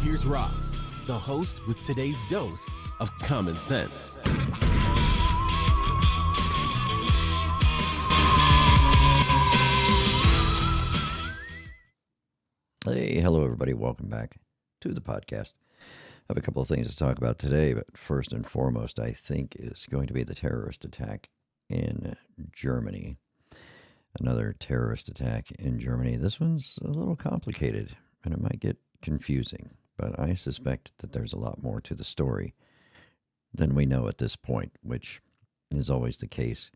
Here's Ross, the host with today's dose of common sense. Hey, hello, everybody. Welcome back to the podcast. I have a couple of things to talk about today, but first and foremost, I think is going to be the terrorist attack in Germany. Another terrorist attack in Germany. This one's a little complicated, and it might get confusing, but I suspect that there's a lot more to the story than we know at this point, which is always the case.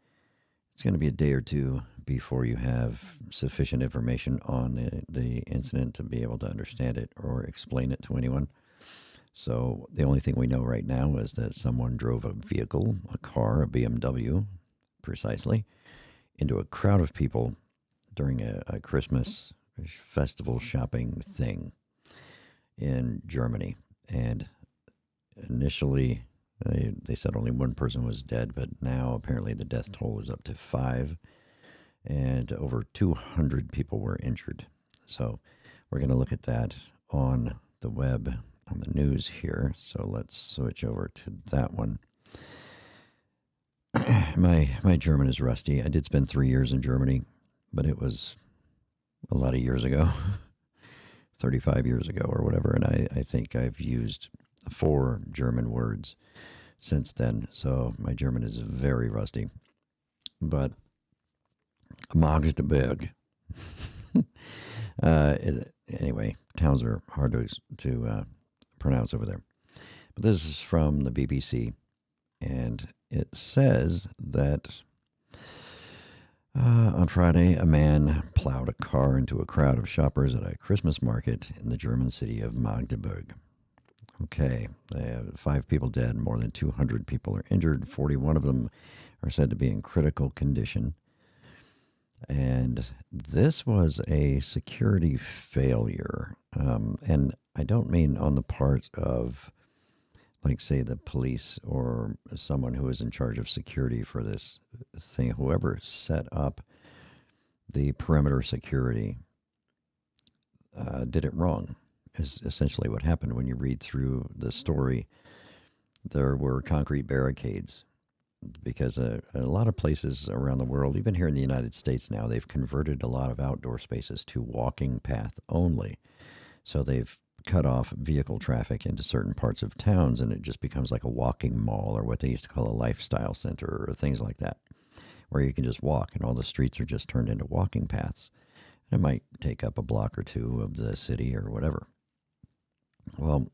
It's going to be a day or two before you have sufficient information on the incident to be able to understand it or explain it to anyone. So the only thing we know right now is that someone drove a vehicle, a car, a BMW, precisely, into a crowd of people during a Christmas festival shopping thing in Germany. And initially, they said only one person was dead, but now apparently the death toll is up to 5, and over 200 people were injured. So we're going to look at that on the web, on the news here. So let's switch over to that one. My German is rusty. I did spend 3 years in Germany, but it was a lot of years ago, 35 years ago or whatever, and I think I've used 4 German words since then, so my German is very rusty. But Magdeburg. Anyway, towns are hard to pronounce over there. But this is from the BBC, and it says that on Friday, a man plowed a car into a crowd of shoppers at a Christmas market in the German city of Magdeburg. Okay, 5 people dead, more than 200 people are injured. 41 of them are said to be in critical condition. And this was a security failure. And I don't mean on the part of, like, say, the police or someone who is in charge of security for this thing. Whoever set up the perimeter security did it wrong, is essentially what happened. When you read through the story, there were concrete barricades because a lot of places around the world, even here in the United States now, they've converted a lot of outdoor spaces to walking path only. So they've cut off vehicle traffic into certain parts of towns, and it just becomes like a walking mall, or what they used to call a lifestyle center, or things like that, where you can just walk, and all the streets are just turned into walking paths. It might take up a block or two of the city or whatever. Well,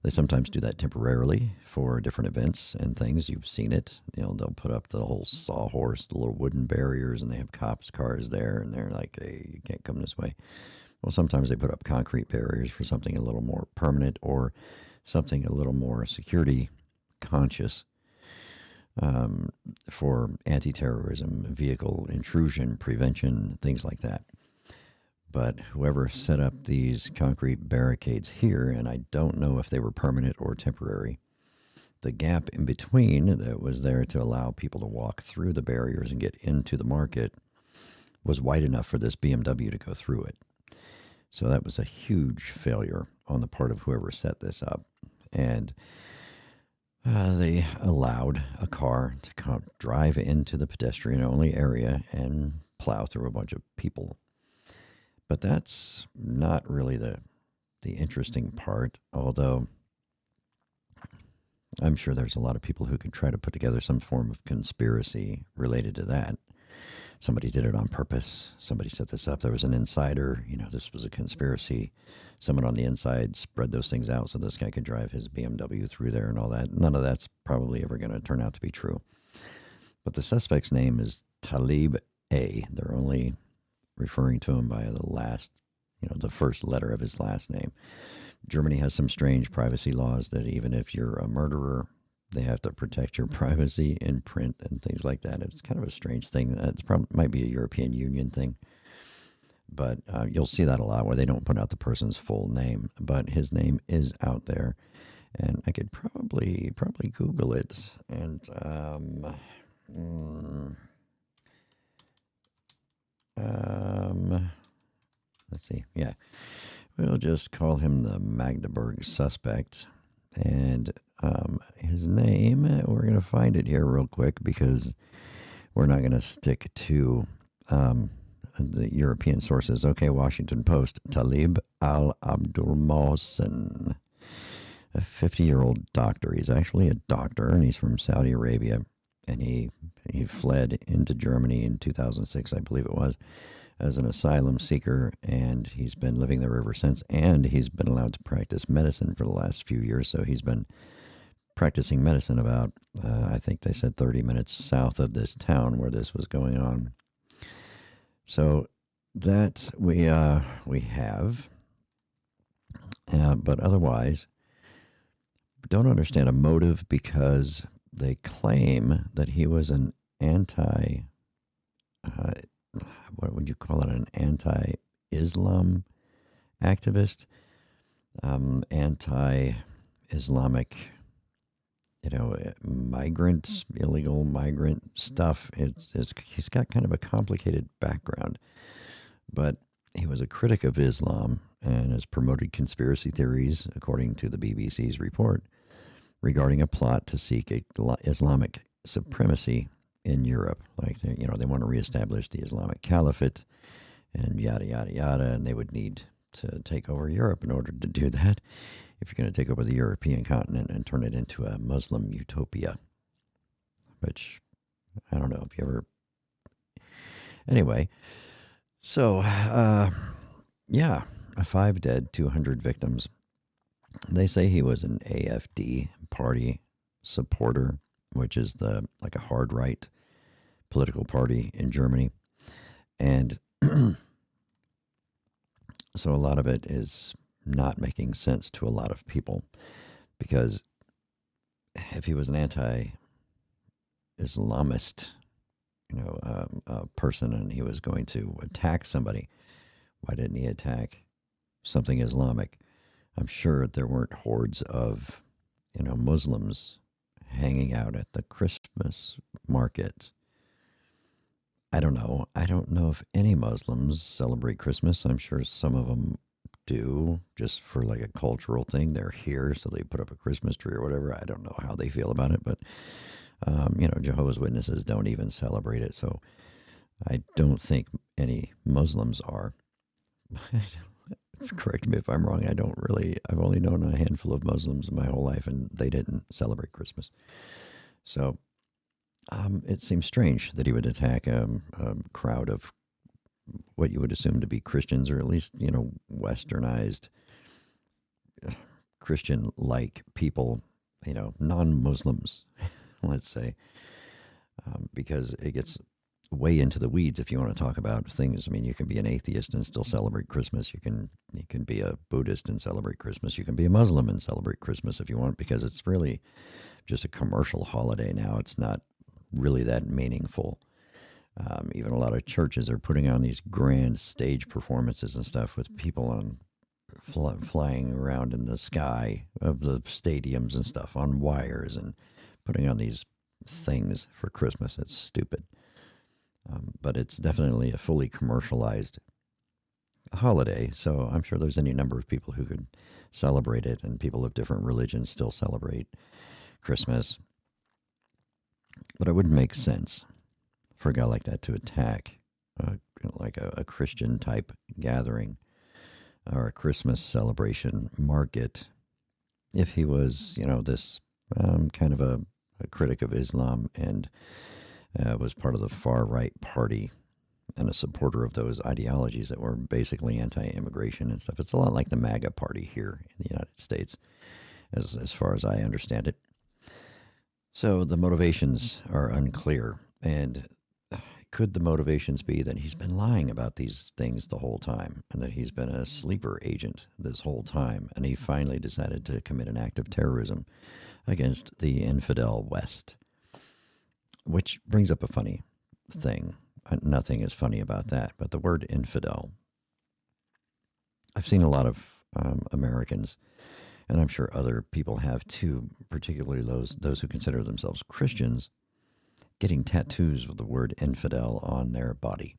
they sometimes do that temporarily for different events and things. You've seen it. They'll put up the whole sawhorse, the little wooden barriers, and they have cops' cars there, and they're like, hey, you can't come this way. Well, sometimes they put up concrete barriers for something a little more permanent or something a little more security conscious, for anti-terrorism, vehicle intrusion, prevention, things like that. But whoever set up these concrete barricades here, and I don't know if they were permanent or temporary, the gap in between that was there to allow people to walk through the barriers and get into the market was wide enough for this BMW to go through it. So that was a huge failure on the part of whoever set this up. And they allowed a car to drive into the pedestrian-only area and plow through a bunch of people. But that's not really the interesting part, although I'm sure there's a lot of people who could try to put together some form of conspiracy related to that. Somebody did it on purpose. Somebody set this up. There was an insider. This was a conspiracy. Someone on the inside spread those things out so this guy could drive his BMW through there and all that. None of that's probably ever going to turn out to be true. But the suspect's name is Talib A. They're only referring to him by the first letter of his last name. Germany has some strange privacy laws that even if you're a murderer, they have to protect your privacy in print and things like that. It's kind of a strange thing. It might be a European Union thing, but you'll see that a lot where they don't put out the person's full name, but his name is out there, and I could probably Google it and let's see. Yeah. We'll just call him the Magdeburg suspect. And his name, we're going to find it here real quick because we're not going to stick to the European sources. Okay, Washington Post. Talib al-Abdul Mohsen, a 50-year-old doctor. He's actually a doctor, and he's from Saudi Arabia. And he fled into Germany in 2006, I believe it was, as an asylum seeker, and he's been living there ever since, and he's been allowed to practice medicine for the last few years. So he's been practicing medicine about, I think they said 30 minutes south of this town where this was going on. So that we have, but otherwise, don't understand a motive because they claim that he was an what would you call it, an anti-Islam activist, anti-Islamic, migrants, illegal migrant stuff. He's got kind of a complicated background, but he was a critic of Islam and has promoted conspiracy theories, according to the BBC's report, regarding a plot to seek Islamic supremacy in Europe. Like, they want to reestablish the Islamic Caliphate and yada, yada, yada, and they would need to take over Europe in order to do that. If you're going to take over the European continent and turn it into a Muslim utopia, which I don't know if you ever... Anyway, so, 5 dead, 200 victims. They say he was an AfD party supporter, which is like a hard right political party in Germany. And so a lot of it is not making sense to a lot of people, because if he was an anti-Islamist, person, and he was going to attack somebody, why didn't he attack something Islamic? I'm sure there weren't hordes of, Muslims hanging out at the Christmas market. I don't know. I don't know if any Muslims celebrate Christmas. I'm sure some of them do, just for like a cultural thing. They're here, so they put up a Christmas tree or whatever. I don't know how they feel about it, but, Jehovah's Witnesses don't even celebrate it, so I don't think any Muslims are. Correct me if I'm wrong. I've only known a handful of Muslims in my whole life, and they didn't celebrate Christmas. So it seems strange that he would attack a crowd of what you would assume to be Christians, or at least, westernized Christian-like people, non-Muslims, let's say, because it gets way into the weeds if you want to talk about things. I mean, you can be an atheist and still celebrate Christmas. You can be a Buddhist and celebrate Christmas. You can be a Muslim and celebrate Christmas if you want, because it's really just a commercial holiday now. It's not really that meaningful. Even a lot of churches are putting on these grand stage performances and stuff with people on flying around in the sky of the stadiums and stuff on wires and putting on these things for Christmas. It's stupid. But it's definitely a fully commercialized holiday, so I'm sure there's any number of people who could celebrate it, and people of different religions still celebrate Christmas. But it wouldn't make sense for a guy like that to attack like a Christian-type gathering or a Christmas celebration market if he was, this kind of a critic of Islam and was part of the far-right party and a supporter of those ideologies that were basically anti-immigration and stuff. It's a lot like the MAGA party here in the United States, as far as I understand it. So the motivations are unclear. And could the motivations be that he's been lying about these things the whole time, and that he's been a sleeper agent this whole time, and he finally decided to commit an act of terrorism against the infidel West? Which brings up a funny thing. Nothing is funny about that, but the word infidel. I've seen a lot of Americans, and I'm sure other people have too, particularly those who consider themselves Christians, getting tattoos with the word infidel on their body,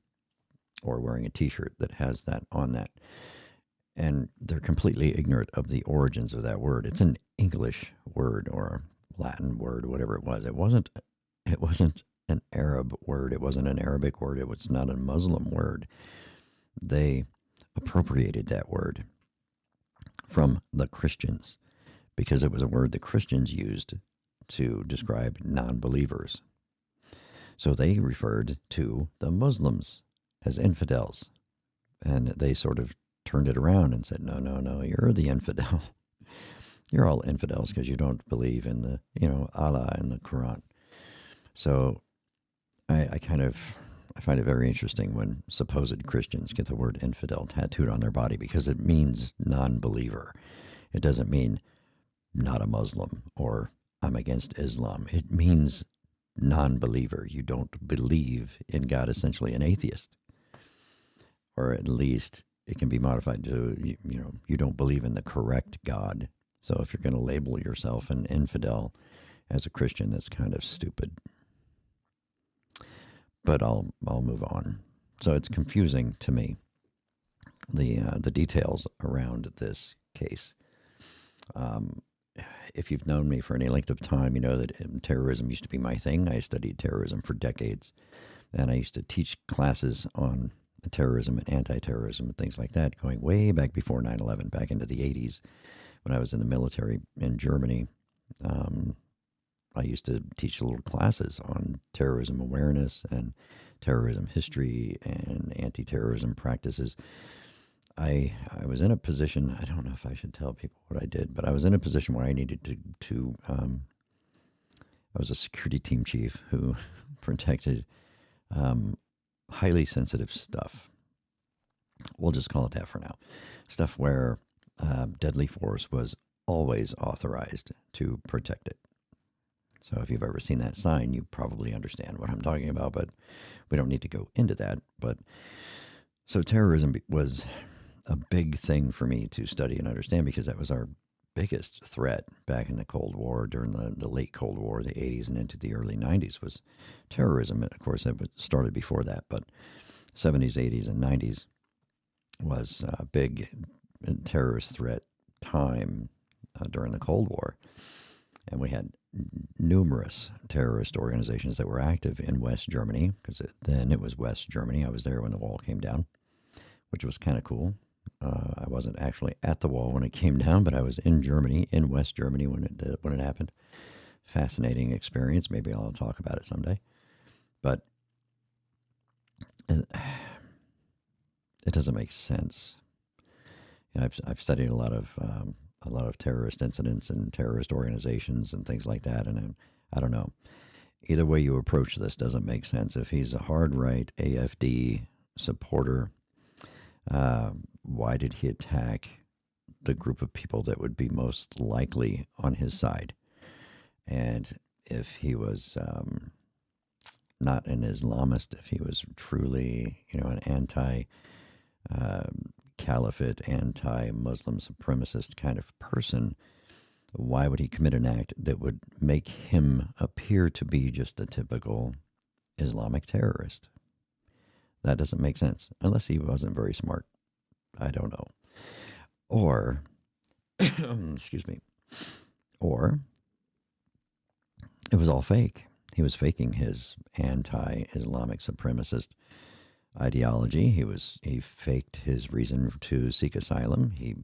or wearing a T-shirt that has that on that. and they're completely ignorant of the origins of that word. It's an English word or Latin word, whatever it was. It wasn't. It wasn't an Arab word. It wasn't an Arabic word. It was not a Muslim word. They appropriated that word from the Christians because it was a word the Christians used to describe non-believers. So they referred to the Muslims as infidels. And they sort of turned it around and said, no, you're the infidel. You're all infidels because you don't believe in the, Allah and the Quran. So I find it very interesting when supposed Christians get the word infidel tattooed on their body because it means non-believer. It doesn't mean not a Muslim or I'm against Islam. It means non-believer. You don't believe in God, essentially an atheist. Or at least it can be modified to, you don't believe in the correct God. So if you're going to label yourself an infidel as a Christian, that's kind of stupid. But I'll move on. So it's confusing to me, the details around this case. If you've known me for any length of time, you know that terrorism used to be my thing. I studied terrorism for decades, and I used to teach classes on terrorism and anti-terrorism and things like that, going way back before 9/11, back into the 80s when I was in the military in Germany. I used to teach little classes on terrorism awareness and terrorism history and anti-terrorism practices. I was in a position, I don't know if I should tell people what I did, but I was in a position where I needed to I was a security team chief who protected highly sensitive stuff. We'll just call it that for now. Stuff where deadly force was always authorized to protect it. So if you've ever seen that sign, you probably understand what I'm talking about, but we don't need to go into that. But so terrorism was a big thing for me to study and understand because that was our biggest threat back in the Cold War, during the late Cold War, the 80s and into the early 90s, was terrorism. And of course, it started before that, but 70s, 80s, and 90s was a big terrorist threat time during the Cold War. And we had numerous terrorist organizations that were active in West Germany, because then it was West Germany. I was there when the wall came down, which was kind of cool. I wasn't actually at the wall when it came down, but I was in Germany, in West Germany when it happened. Fascinating experience. Maybe I'll talk about it someday. But it doesn't make sense. And I've studied a lot of terrorist incidents and terrorist organizations and things like that, and I don't know. Either way you approach this doesn't make sense. If he's a hard right AFD supporter, why did he attack the group of people that would be most likely on his side? And if he was not an Islamist, if he was truly, an anti-caliphate, anti-Muslim supremacist kind of person, why would he commit an act that would make him appear to be just a typical Islamic terrorist? That doesn't make sense, unless he wasn't very smart. I don't know. Or, excuse me, or it was all fake. He was faking his anti-Islamic supremacist ideology. He faked his reason to seek asylum. He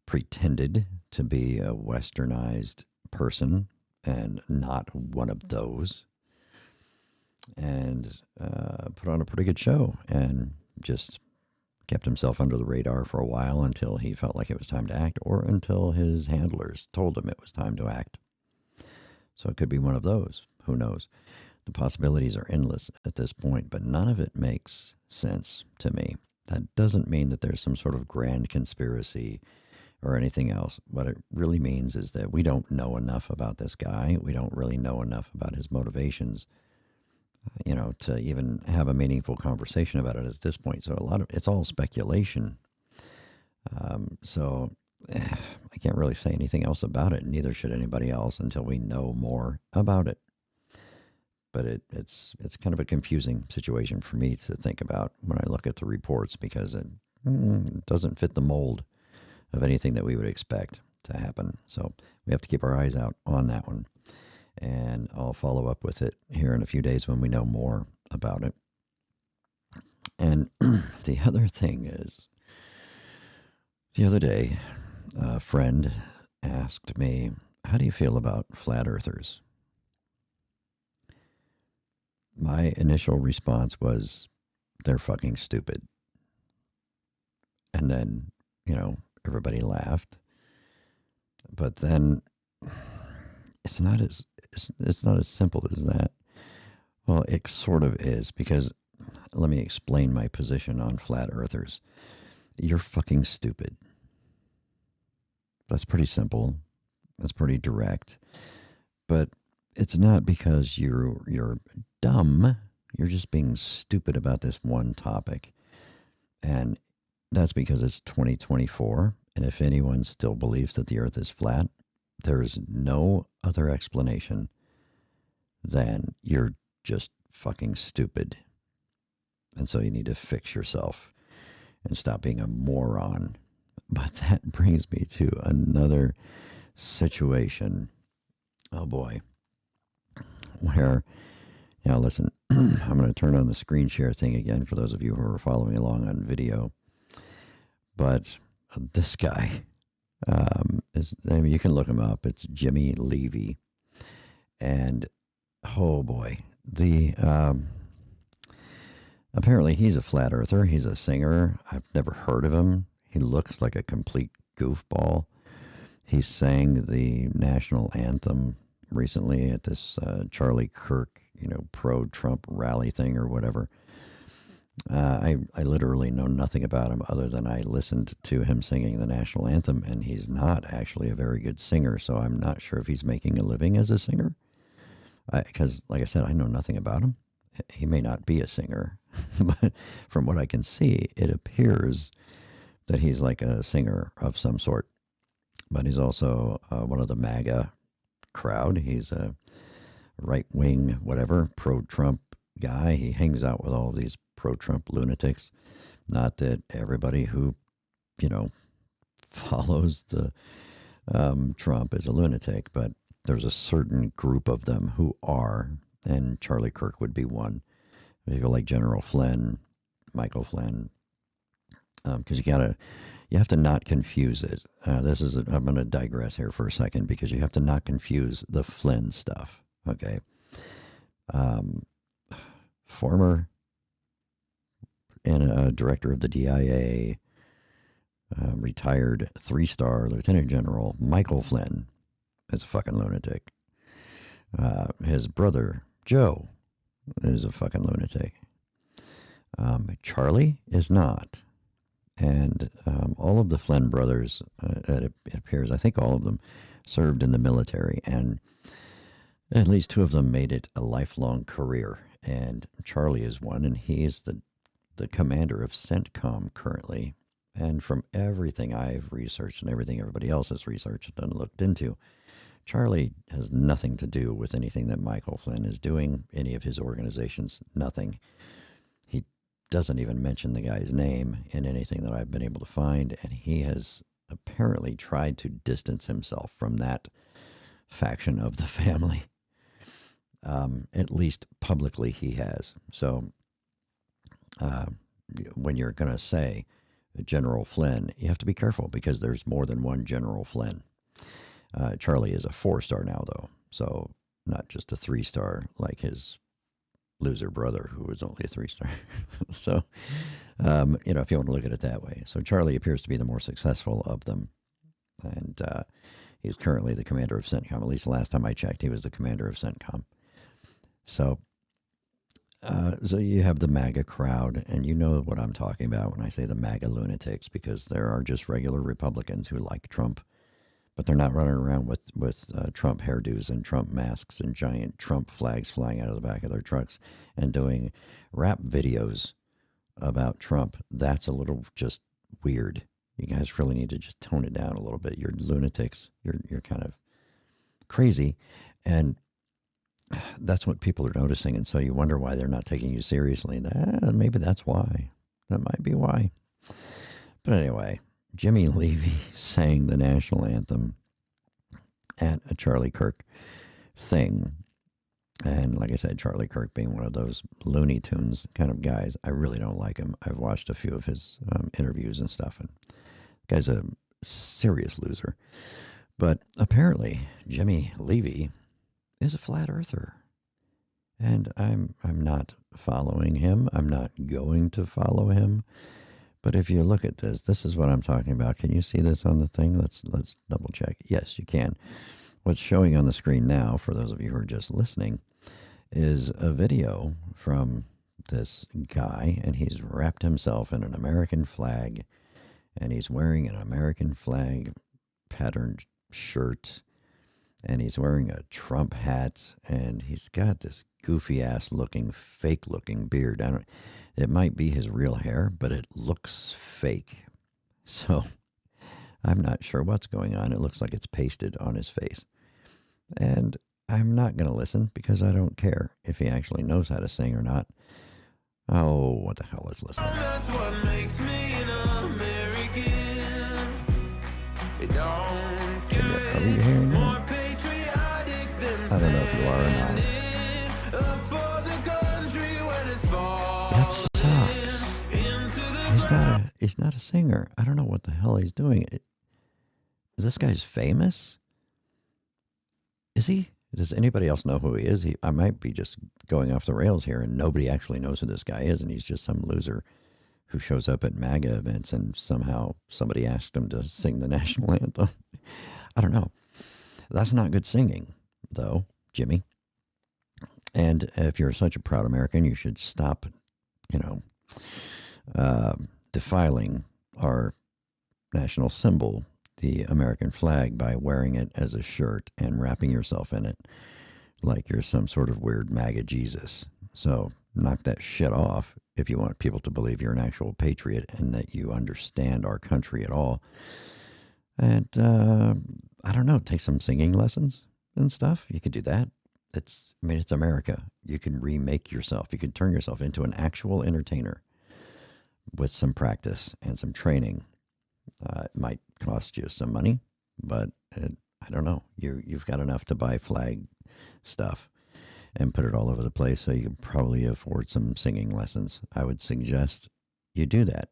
pretended to be a westernized person and not one of those, and put on a pretty good show and just kept himself under the radar for a while until he felt like it was time to act, or until his handlers told him it was time to act. So it could be one of those. Who knows? The possibilities are endless at this point, but none of it makes sense to me. That doesn't mean that there's some sort of grand conspiracy or anything else. What it really means is that we don't know enough about this guy. We don't really know enough about his motivations, to even have a meaningful conversation about it at this point. So it's all speculation. So I can't really say anything else about it. Neither should anybody else until we know more about it. But it's kind of a confusing situation for me to think about when I look at the reports, because doesn't fit the mold of anything that we would expect to happen. So we have to keep our eyes out on that one. And I'll follow up with it here in a few days when we know more about it. And the other thing is, the other day, a friend asked me, how do you feel about flat earthers? My initial response was, they're fucking stupid. And then, everybody laughed. But then it's not as simple as that. Well, it sort of is, because let me explain my position on flat earthers. You're fucking stupid. That's pretty simple. That's pretty direct. But it's not because you're dumb. You're just being stupid about this one topic. And that's because it's 2024. And if anyone still believes that the earth is flat, there is no other explanation than you're just fucking stupid. And so you need to fix yourself and stop being a moron. But that brings me to another situation. Oh boy. Where, listen, I'm going to turn on the screen share thing again for those of you who are following along on video. But this guy, you can look him up. It's Jimmy Levy. And, oh boy, apparently he's a flat earther. He's a singer. I've never heard of him. He looks like a complete goofball. He sang the national anthem recently at this Charlie Kirk, pro-Trump rally thing or whatever. I literally know nothing about him other than I listened to him singing the national anthem, and he's not actually a very good singer, so I'm not sure if he's making a living as a singer. Because, like I said, I know nothing about him. He may not be a singer, but from what I can see, it appears that he's like a singer of some sort. But he's also one of the MAGA crowd. He's a right-wing, whatever, pro-Trump guy. He hangs out with all these pro-Trump lunatics. Not that everybody who, follows the Trump is a lunatic, but there's a certain group of them who are, and Charlie Kirk would be one. People like General Flynn, Michael Flynn, because you have to not confuse it. I'm going to digress here for a second because you have to not confuse the Flynn stuff. Okay. Former director of the DIA, retired 3-star Lieutenant General Michael Flynn is a fucking lunatic. His brother, Joe, is a fucking lunatic. Charlie is not. And all of the Flynn brothers, it appears, I think all of them served in the military, and at least 2 of them made it a lifelong career. And Charlie is one, and he's the commander of CENTCOM currently. And from everything I've researched and everything everybody else has researched and looked into, Charlie has nothing to do with anything that Michael Flynn is doing, any of his organizations, nothing. He doesn't even mention the guy's name in anything that I've been able to find, and he has apparently tried to distance himself from that faction of the family. At least publicly he has. So when you're going to say General Flynn, you have to be careful because there's more than one General Flynn. Charlie is a 4-star now, though, so not just a 3-star like his loser brother, who was only a 3-star. So, if you want to look at it that way. So Charlie appears to be the more successful of them, and he's currently the commander of CENTCOM. At least the last time I checked, he was the commander of CENTCOM. So you have the MAGA crowd, and you know what I'm talking about when I say the MAGA lunatics, because there are just regular Republicans who like Trump, but they're not running around with Trump hairdos and Trump masks and giant Trump flags flying out of the back of their trucks and doing rap videos about Trump. That's a little just weird. You guys really need to just tone it down a little bit. You're lunatics. You're kind of crazy, and that's what people are noticing. And so you wonder why they're not taking you seriously. Maybe that's why. That might be why. But anyway, Jimmy Levy sang the national anthem at a Charlie Kirk thing. And like I said, Charlie Kirk being one of those Looney Tunes kind of guys, I really don't like him. I've watched a few of his interviews and stuff, and the guy's a serious loser. But apparently, Jimmy Levy is a flat earther. And I'm not following him. I'm not going to follow him. But if you look at this, this is what I'm talking about. Can you see this on the thing? Let's double check. Yes, you can. What's showing on the screen now, for those of you who are just listening, is a video from this guy, and he's wrapped himself in an American flag, and he's wearing an American flag patterned shirt, and he's wearing a Trump hat, and he's got this goofy ass looking, fake looking beard. It might be his real hair, but it looks fake. So I'm not sure what's going on. It looks like it's pasted on his face. And I'm not going to listen because I don't care if he actually knows how to sing or not. Oh, what the hell is listening? That's what makes me an American. Are you hearing that? I don't know if you are or not. That sucks. He's not a singer. I don't know what the hell he's doing. This guy's famous? Is he? Does anybody else know who he is? I might be just going off the rails here, and nobody actually knows who this guy is, and he's just some loser who shows up at MAGA events, and somehow somebody asked him to sing the national anthem. I don't know. That's not good singing, though, Jimmy. And if you're such a proud American, you should stop, defiling our national symbol, the American flag, by wearing it as a shirt and wrapping yourself in it like you're some sort of weird MAGA Jesus. So knock that shit off if you want people to believe you're an actual patriot and that you understand our country at all. And I don't know, take some singing lessons and stuff. You could do that. It's America. You can remake yourself. You can turn yourself into an actual entertainer with some practice and some training. It might cost you some money, but I don't know. You've got enough to buy flag stuff and put it all over the place, so you can probably afford some singing lessons. I would suggest you do that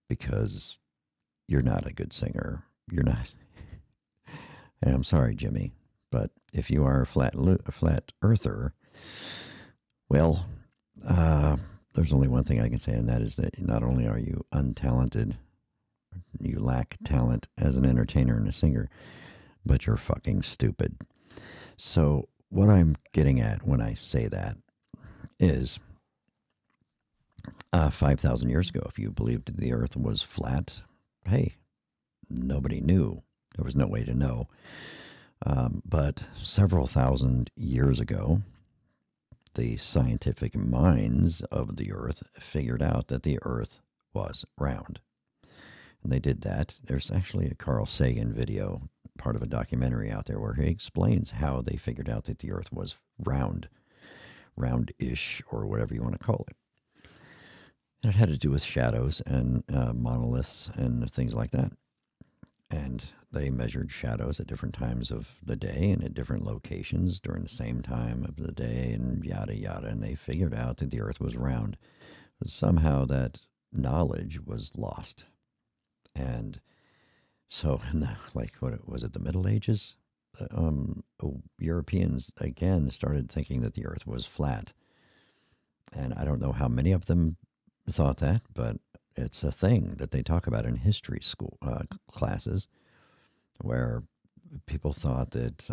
because you're not a good singer. You're not. And I'm sorry, Jimmy, but if you are a flat earther, well, there's only one thing I can say, and that is that not only are you untalented, you lack talent as an entertainer and a singer, but you're fucking stupid. So what I'm getting at when I say that is 5,000 years ago, if you believed the earth was flat, hey, nobody knew. There was no way to know. But several thousand years ago, the scientific minds of the earth figured out that the earth was round. And they did that. There's actually a Carl Sagan video, part of a documentary out there, where he explains how they figured out that the earth was roundish, or whatever you want to call it. And it had to do with shadows and monoliths and things like that. And they measured shadows at different times of the day and at different locations during the same time of the day, and yada, yada. And they figured out that the earth was round. But somehow that knowledge was lost. And so in the Middle Ages? Europeans, again, started thinking that the earth was flat. And I don't know how many of them thought that, but it's a thing that they talk about in history school classes, where people thought that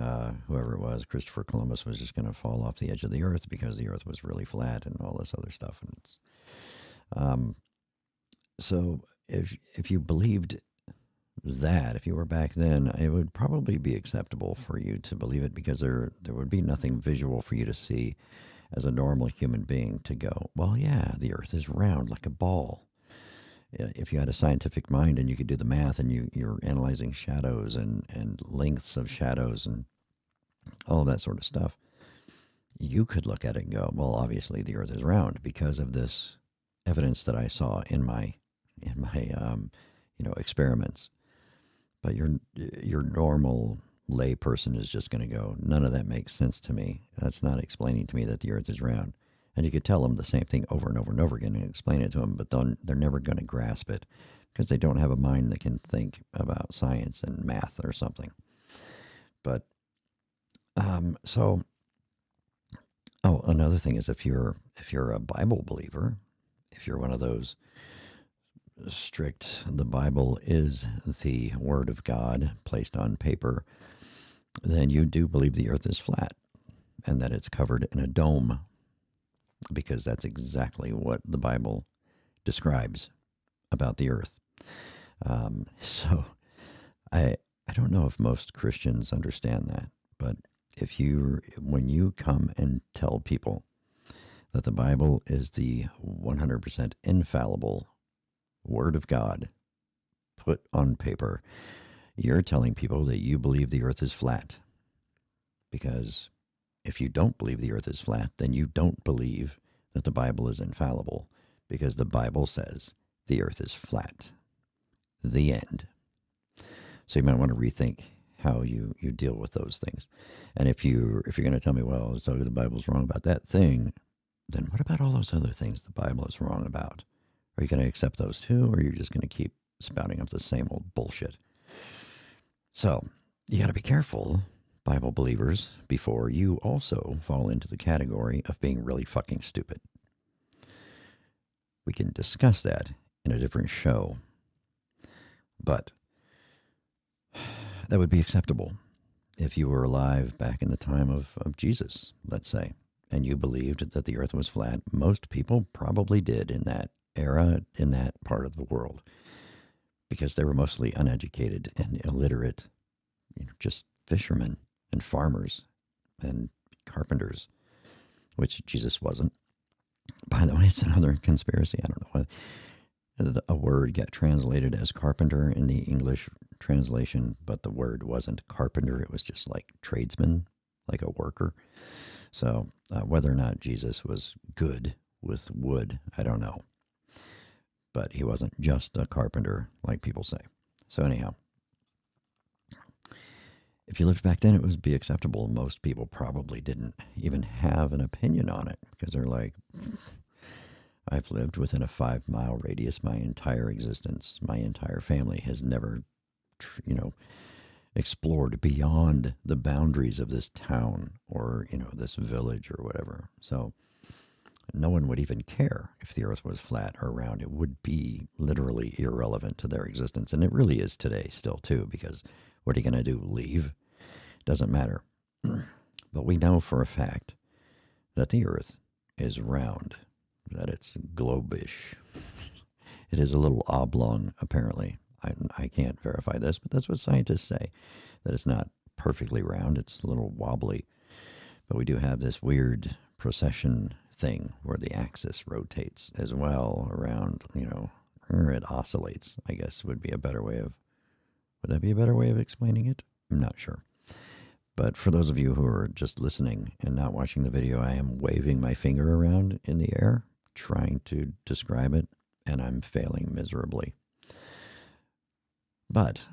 whoever it was, Christopher Columbus, was just going to fall off the edge of the earth because the earth was really flat and all this other stuff. And it's, so if you believed that, if you were back then, it would probably be acceptable for you to believe it, because there would be nothing visual for you to see as a normal human being to go, well, yeah, the earth is round like a ball. If you had a scientific mind and you could do the math, and you're analyzing shadows and lengths of shadows and all of that sort of stuff, you could look at it and go, well, obviously the earth is round because of this evidence that I saw in my in my experiments. But your normal lay person is just going to go, none of that makes sense to me. That's not explaining to me that the Earth is round. And you could tell them the same thing over and over and over again and explain it to them, but they're never going to grasp it because they don't have a mind that can think about science and math or something. But another thing is if you're a Bible believer, if you're one of those strict, the Bible is the Word of God placed on paper, then you do believe the Earth is flat and that it's covered in a dome, because that's exactly what the Bible describes about the Earth. So I don't know if most Christians understand that, but when you come and tell people that the Bible is the 100% infallible Word of God put on paper, you're telling people that you believe the Earth is flat. Because if you don't believe the Earth is flat, then you don't believe that the Bible is infallible, because the Bible says the Earth is flat. The end. So you might want to rethink how you deal with those things. And if you're going to tell me, well, so the Bible's wrong about that thing, then what about all those other things the Bible is wrong about? Are you going to accept those too, or are you just going to keep spouting up the same old bullshit? So you got to be careful, Bible believers, before you also fall into the category of being really fucking stupid. We can discuss that in a different show, but that would be acceptable if you were alive back in the time of Jesus, let's say, and you believed that the Earth was flat. Most people probably did in that era, in that part of the world, because they were mostly uneducated and illiterate, just fishermen and farmers and carpenters, which Jesus wasn't. By the way, it's another conspiracy. I don't know why a word got translated as carpenter in the English translation, but the word wasn't carpenter. It was just like tradesman, like a worker. So whether or not Jesus was good with wood, I don't know. But he wasn't just a carpenter, like people say. So anyhow, if you lived back then, it would be acceptable. Most people probably didn't even have an opinion on it, because they're like, I've lived within a 5-mile radius my entire existence. My entire family has never, explored beyond the boundaries of this town or, this village or whatever. So no one would even care if the Earth was flat or round. It would be literally irrelevant to their existence. And it really is today still, too, because what are you going to do? Leave? Doesn't matter. But we know for a fact that the Earth is round, that it's globish. It is a little oblong, apparently. I can't verify this, but that's what scientists say, that it's not perfectly round. It's a little wobbly. But we do have this weird precession thing where the axis rotates as well around, or it oscillates, I guess would be a better way of, would that be a better way of explaining it? I'm not sure. But for those of you who are just listening and not watching the video, I am waving my finger around in the air, trying to describe it, and I'm failing miserably. But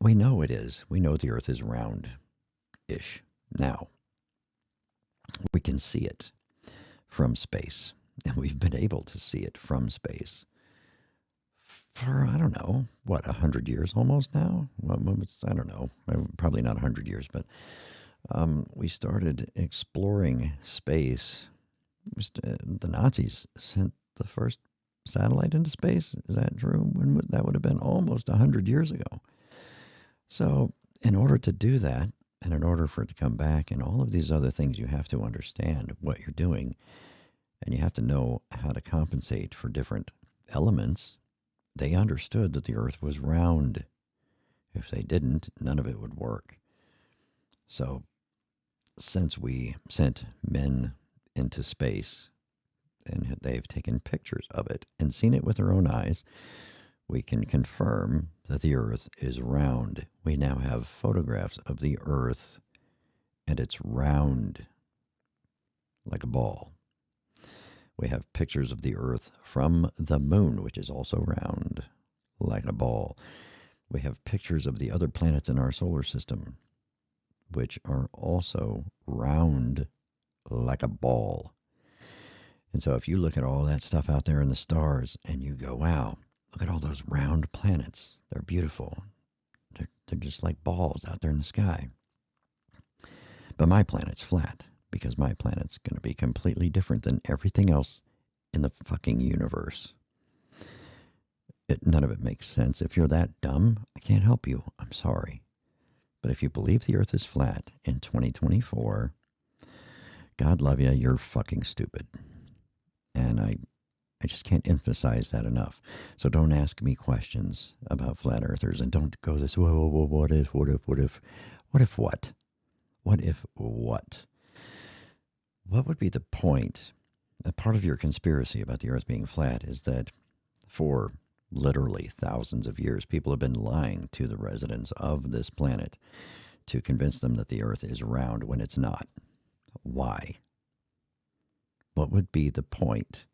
we know it is. We know the Earth is round-ish now. We can see it from space, and we've been able to see it from space for, I don't know, 100 years almost now? Well, I don't know, probably not 100 years, but we started exploring space. The Nazis sent the first satellite into space. Is that true? That would have been almost 100 years ago. So in order to do that, and in order for it to come back and all of these other things, you have to understand what you're doing, and you have to know how to compensate for different elements. They understood that the Earth was round. If they didn't, none of it would work. So since we sent men into space, and they've taken pictures of it and seen it with their own eyes, we can confirm that the Earth is round. We now have photographs of the Earth, and it's round, like a ball. We have pictures of the Earth from the moon, which is also round, like a ball. We have pictures of the other planets in our solar system, which are also round, like a ball. And so if you look at all that stuff out there in the stars and you go, wow, look at all those round planets. They're beautiful. They're just like balls out there in the sky. But my planet's flat, because my planet's going to be completely different than everything else in the fucking universe. None of it makes sense. If you're that dumb, I can't help you. I'm sorry. But if you believe the Earth is flat in 2024, God love you, you're fucking stupid. And I just can't emphasize that enough. So don't ask me questions about flat earthers, and don't go this, whoa, what if? What if what? What if what? What would be the point? A part of your conspiracy about the Earth being flat is that for literally thousands of years, people have been lying to the residents of this planet to convince them that the Earth is round when it's not. Why? What would be the point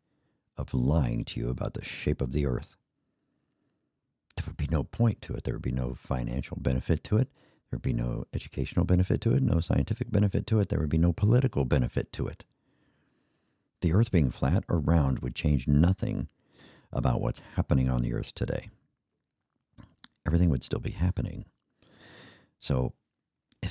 of lying to you about the shape of the Earth? There would be no point to it. There would be no financial benefit to it. There would be no educational benefit to it, no scientific benefit to it. There would be no political benefit to it. The Earth being flat or round would change nothing about what's happening on the Earth today. Everything would still be happening. So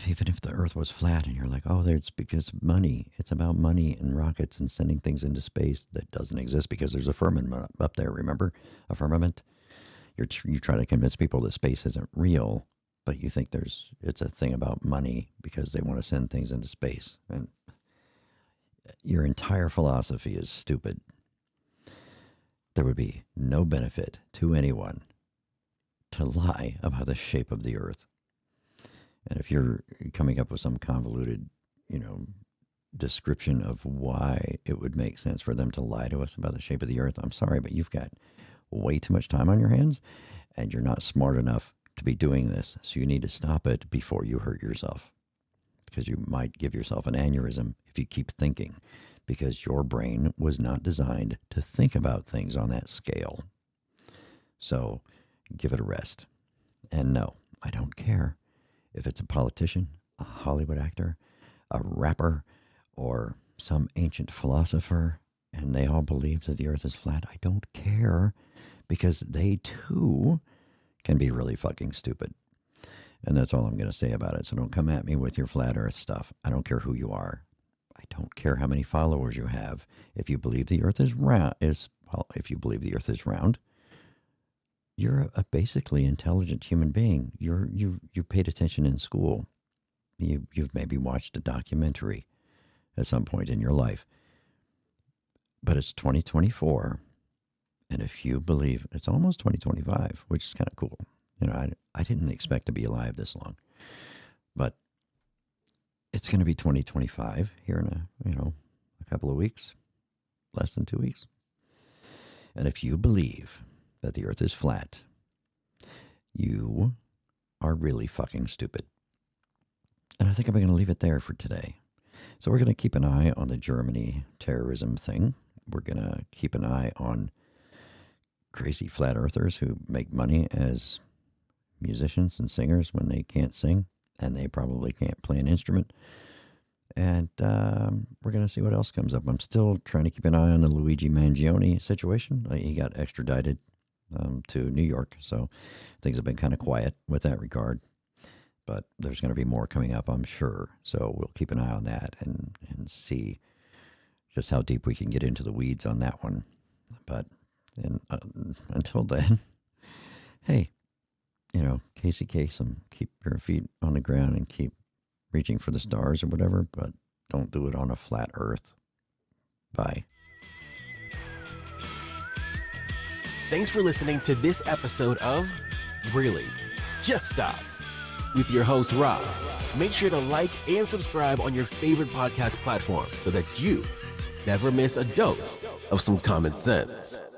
even if the Earth was flat and you're like, oh, it's because money. It's about money and rockets and sending things into space that doesn't exist because there's a firmament up there, remember? A firmament. You try to convince people that space isn't real, but you think it's a thing about money because they want to send things into space. And your entire philosophy is stupid. There would be no benefit to anyone to lie about the shape of the Earth. And if you're coming up with some convoluted, description of why it would make sense for them to lie to us about the shape of the Earth, I'm sorry, but you've got way too much time on your hands, and you're not smart enough to be doing this. So you need to stop it before you hurt yourself, because you might give yourself an aneurysm if you keep thinking, because your brain was not designed to think about things on that scale. So give it a rest. And no, I don't care if it's a politician, a Hollywood actor, a rapper, or some ancient philosopher, and they all believe that the Earth is flat. I don't care, because they too can be really fucking stupid. And that's all I'm going to say about it. So don't come at me with your flat Earth stuff. I don't care who you are. I don't care how many followers you have. If you believe the Earth is round, if you believe the Earth is round, you're a basically intelligent human being. You paid attention in school. You've maybe watched a documentary at some point in your life. But it's 2024, and if you believe, it's almost 2025, which is kind of cool. I didn't expect to be alive this long, but it's going to be 2025 here in a couple of weeks, less than 2 weeks. And if you believe that the Earth is flat, you are really fucking stupid. And I think I'm going to leave it there for today. So we're going to keep an eye on the Germany terrorism thing. We're going to keep an eye on crazy flat earthers who make money as musicians and singers when they can't sing, and they probably can't play an instrument. And we're going to see what else comes up. I'm still trying to keep an eye on the Luigi Mangione situation. He got extradited to New York, so things have been kind of quiet with that regard. But there's going to be more coming up, I'm sure. So we'll keep an eye on that and see just how deep we can get into the weeds on that one. But until then, hey, Casey Kasem, keep your feet on the ground and keep reaching for the stars or whatever, but don't do it on a flat Earth. Bye. Thanks for listening to this episode of Really? Just Stop with your host, Ross. Make sure to like and subscribe on your favorite podcast platform so that you never miss a dose of some common sense.